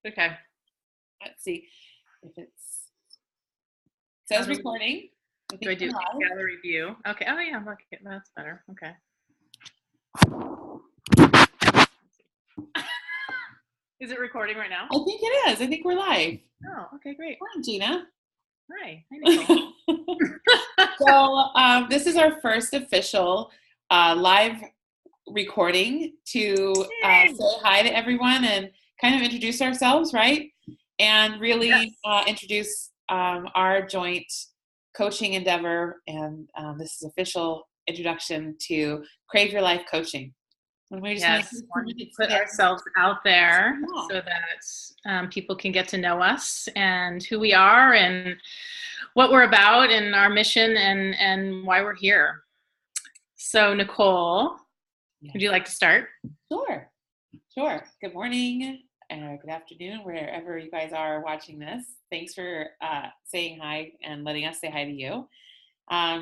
Okay. Let's see if it How says do, recording. I do I think do we're live. gallery view? Okay. Oh yeah, look, that's better. Okay. Is it recording right now? I think it is. I think we're live. Oh, okay, great. Hi, Gina. Hi, Nicole. So this is our first official live recording to say hi to everyone and kind of introduce ourselves, right? And really Yes. introduce our joint coaching endeavor. And this is official introduction to Crave Your Life Coaching. And we just Yes, want want to to put ourselves out there Yeah. so that people can get to know us and who we are and what we're about and our mission and why we're here. So, Nicole, Yes. would you like to start? Sure. Good morning, good afternoon, wherever you guys are watching this. Thanks for saying hi and letting us say hi to you.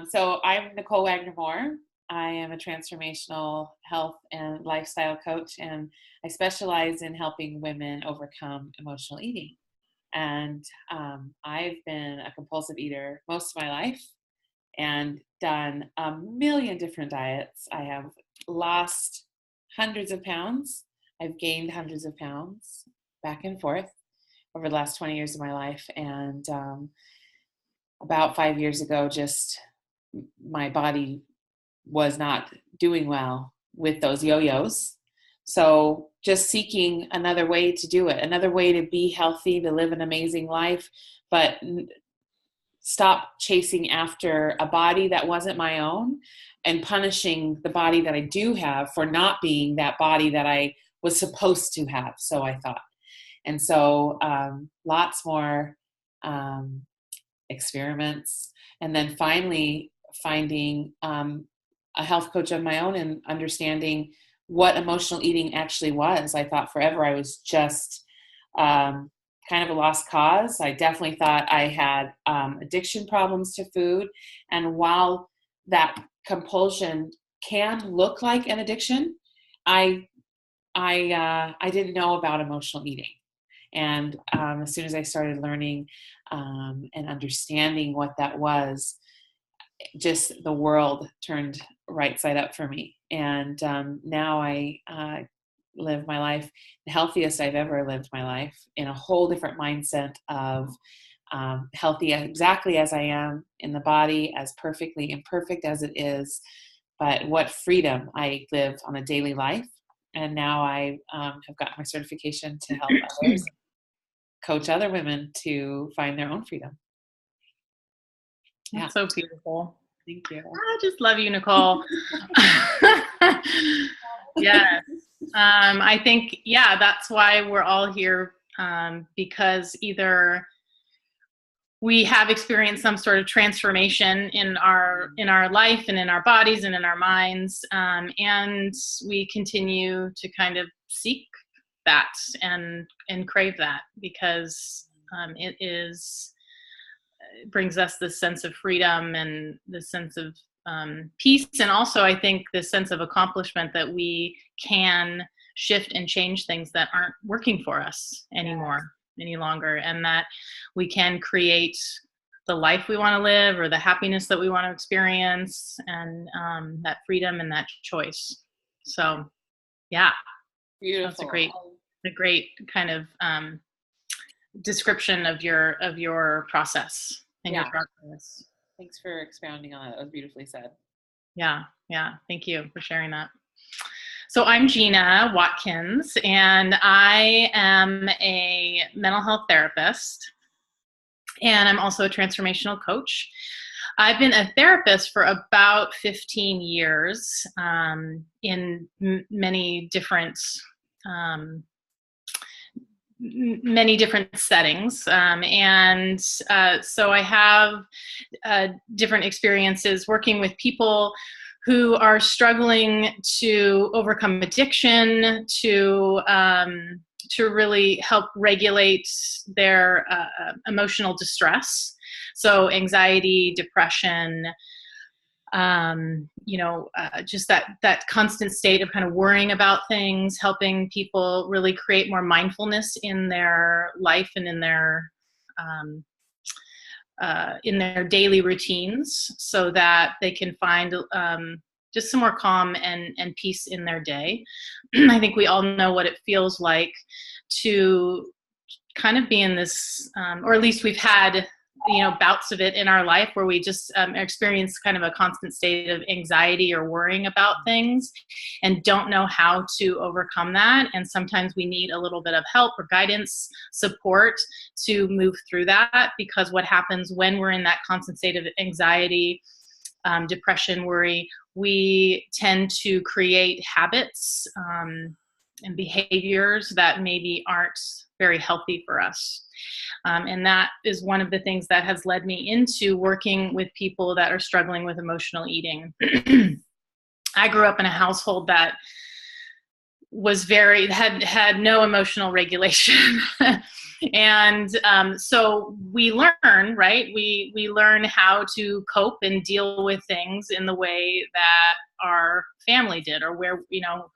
So I'm Nicole Wagner-Moore. I am a transformational health and lifestyle coach, and I specialize in helping women overcome emotional eating. And I've been a compulsive eater most of my life and done a million different diets. I have lost hundreds of pounds. I've gained hundreds of pounds back and forth over the last 20 years of my life. And about 5 years ago, just my body was not doing well with those yo-yos. So just seeking another way to do it, another way to be healthy, to live an amazing life, but stop chasing after a body that wasn't my own and punishing the body that I do have for not being that body that I was supposed to have. So I thought. And so lots more experiments. And then finally finding a health coach of my own and understanding what emotional eating actually was. I thought forever I was just kind of a lost cause. I definitely thought I had addiction problems to food. And while that compulsion can look like an addiction, I didn't know about emotional eating. And as soon as I started learning and understanding what that was, just the world turned right side up for me. And now I live my life, the healthiest I've ever lived my life, in a whole different mindset of healthy exactly as I am in the body, as perfectly imperfect as it is, but what freedom I live on a daily life. And now I have gotten my certification to help others, coach other women to find their own freedom. That's so beautiful. Thank you. I just love you, Nicole. Yes. I think, that's why we're all here, because either we have experienced some sort of transformation in our life and in our bodies and in our minds, and we continue to kind of seek that and crave that because it brings us this sense of freedom and this sense of peace, and also I think this sense of accomplishment that we can shift and change things that aren't working for us anymore, any longer, and that we can create the life we want to live or the happiness that we want to experience, and that freedom and that choice. So yeah, beautiful. That's a great kind of description of your process and your progress. Thanks for expounding on that. That was beautifully said. Yeah. Thank you for sharing that. So I'm Gina Watkins, and I am a mental health therapist, and I'm also a transformational coach. I've been a therapist for about 15 years in many different settings. So I have different experiences working with people who are struggling to overcome addiction, to really help regulate their emotional distress. So anxiety, depression, just that constant state of kind of worrying about things, helping people really create more mindfulness in their life and um, in their daily routines, so that they can find just some more calm and peace in their day. I think we all know what it feels like to kind of be in this, or at least we've had, bouts of it in our life where we just experience kind of a constant state of anxiety or worrying about things and don't know how to overcome that. And sometimes we need a little bit of help or guidance, support to move through that, because what happens when we're in that constant state of anxiety, depression, worry, we tend to create habits and behaviors that maybe aren't very healthy for us. And that is one of the things that has led me into working with people that are struggling with emotional eating. I grew up in a household that was had no emotional regulation. And so we learn, right? We learn how to cope and deal with things in the way that our family did, or where,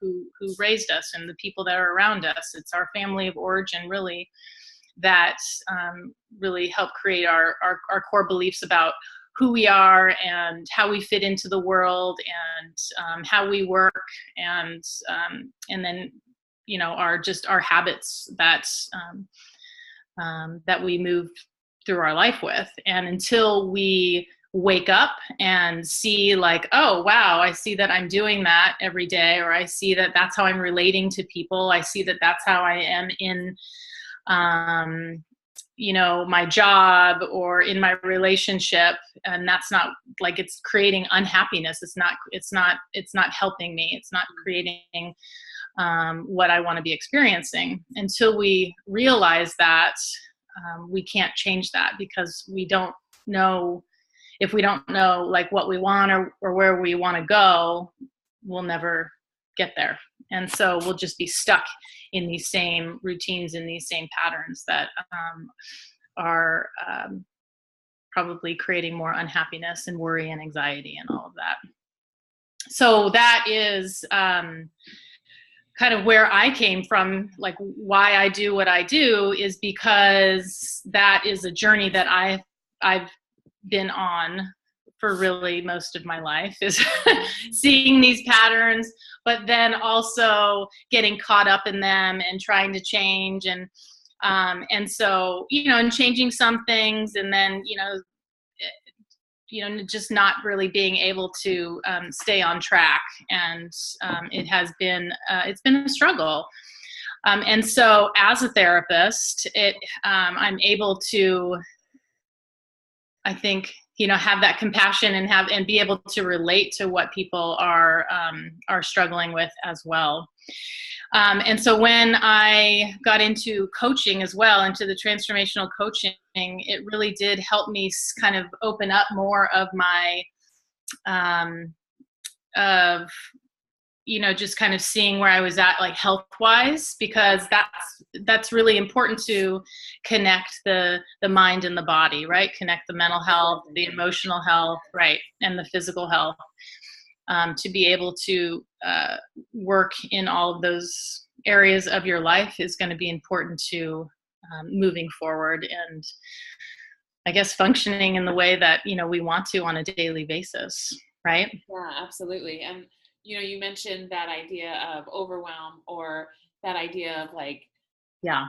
who raised us and the people that are around us. It's our family of origin, really, that really help create our core beliefs about who we are and how we fit into the world, and how we work, and then our habits that that we move through our life with. And until we wake up and see, like, oh wow, I see that I'm doing that every day, or I see that that's how I'm relating to people, I see that that's how I am in my job or in my relationship, and that's not, like, it's creating unhappiness. It's not helping me. It's not creating what I want to be experiencing. Until we realize that, we can't change that, because we don't know. If we don't know, like, what we want, or where we want to go, we'll never get there. And so we'll just be stuck in these same routines, in these same patterns that are probably creating more unhappiness and worry and anxiety and all of that. So that is kind of where I came from. Like, why I do what I do is because that is a journey that I've been on for really most of my life, is seeing these patterns, but then also getting caught up in them and trying to change, and so, and changing some things, and then, just not really being able to stay on track. And it's been a struggle. And so as a therapist, I'm able to, I think, have that compassion and be able to relate to what people are struggling with as well. And so when I got into coaching as well, into the transformational coaching, it really did help me kind of open up more of my, just kind of seeing where I was at, like, health-wise, because that's really important, to connect the mind and the body, right? Connect the mental health, the emotional health, right, and the physical health. To be able to work in all of those areas of your life is going to be important to moving forward, and I guess functioning in the way that we want to on a daily basis, right? Yeah, absolutely. And you mentioned that idea of overwhelm, or that idea of, like, Yeah.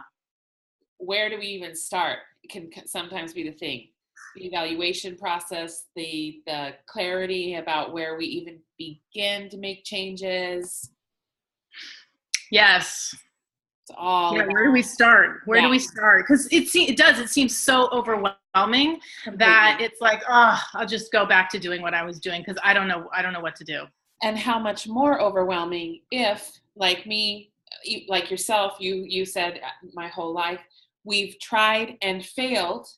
where do we even start? It can sometimes be the thing. The evaluation process, the clarity about where we even begin to make changes. Yes. It's all Yeah. about, Where do we start? Where do we start? Because it seems so overwhelming. Completely. That it's like, oh, I'll just go back to doing what I was doing, because I don't know what to do. And how much more overwhelming if, like me, like yourself, you said, my whole life we've tried and failed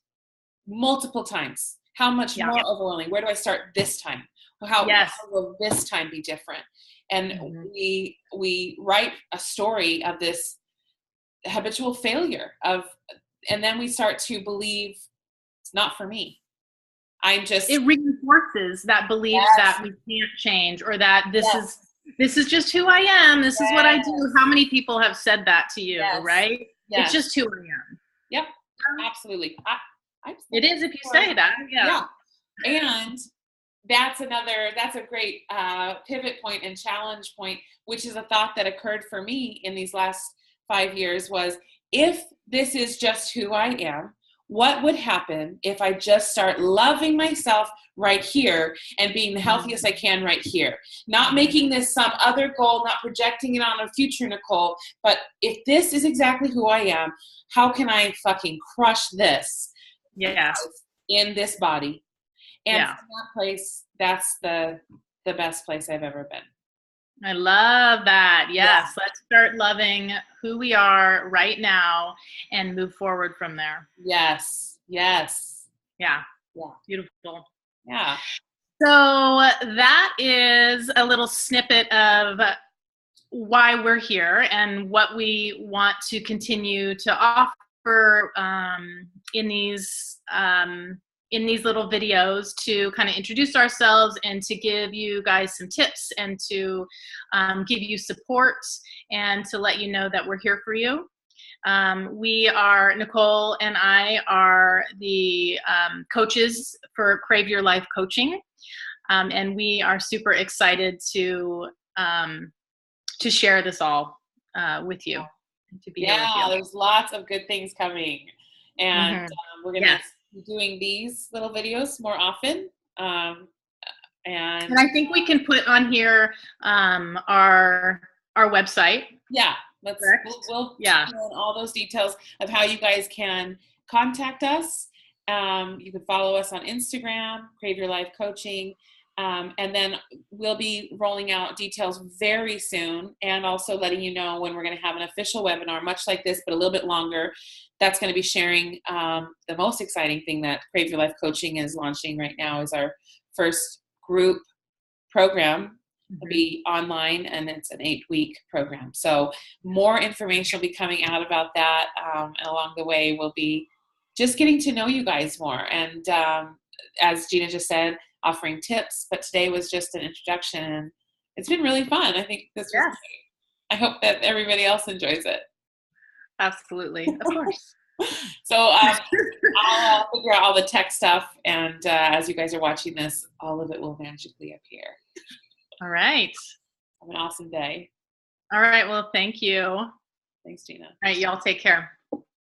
multiple times. How much more overwhelming? Where do I start this time? How will this time be different? And we write a story of this habitual failure and then we start to believe, it's not for me. It forces that belief Yes. that we can't change, or that Yes. this is just who I am. This is what I Yes. do. How many people have said that to you, Yes. right? It's Yes. just who I am. Yep. Absolutely. I've said It that is if you before. say that. Yeah. Yeah. And that's a great pivot point and challenge point, which is a thought that occurred for me in these last 5 years was, if this is just who I am, what would happen if I just start loving myself right here and being the healthiest I can right here? Not making this some other goal, not projecting it on a future Nicole, but if this is exactly who I am, how can I fucking crush this Yes. in this body? And Yeah. from that place, that's the best place I've ever been. I love that. Yes. Yeah. Let's start loving who we are right now and move forward from there. Yes. Yes. Yeah. Yeah. Beautiful. Yeah. So that is a little snippet of why we're here and what we want to continue to offer in these little videos, to kind of introduce ourselves and to give you guys some tips and to give you support and to let you know that we're here for you. Nicole and I are the coaches for Crave Your Life Coaching. And we are super excited to share this all with you. To be here with you. There's lots of good things coming. And we're going to be doing these little videos more often. And I think we can put on here our website. Yeah. We'll put all those details of how you guys can contact us. You can follow us on Instagram, Crave Your Life Coaching. And then we'll be rolling out details very soon, and also letting you know when we're going to have an official webinar, much like this, but a little bit longer. That's going to be sharing the most exciting thing that Crave Your Life Coaching is launching right now is our first group program. It'll be online, and it's an 8-week program. So more information will be coming out about that. And along the way, we'll be just getting to know you guys more. And as Gina just said, offering tips. But today was just an introduction, and it's been really fun. I think this was great. I hope that everybody else enjoys it. Absolutely. Of course. So I'll figure out all the tech stuff, and as you guys are watching this, all of it will magically appear. All right. Have an awesome day. All right. Well, thank you. Thanks, Gina. All right. Y'all take care.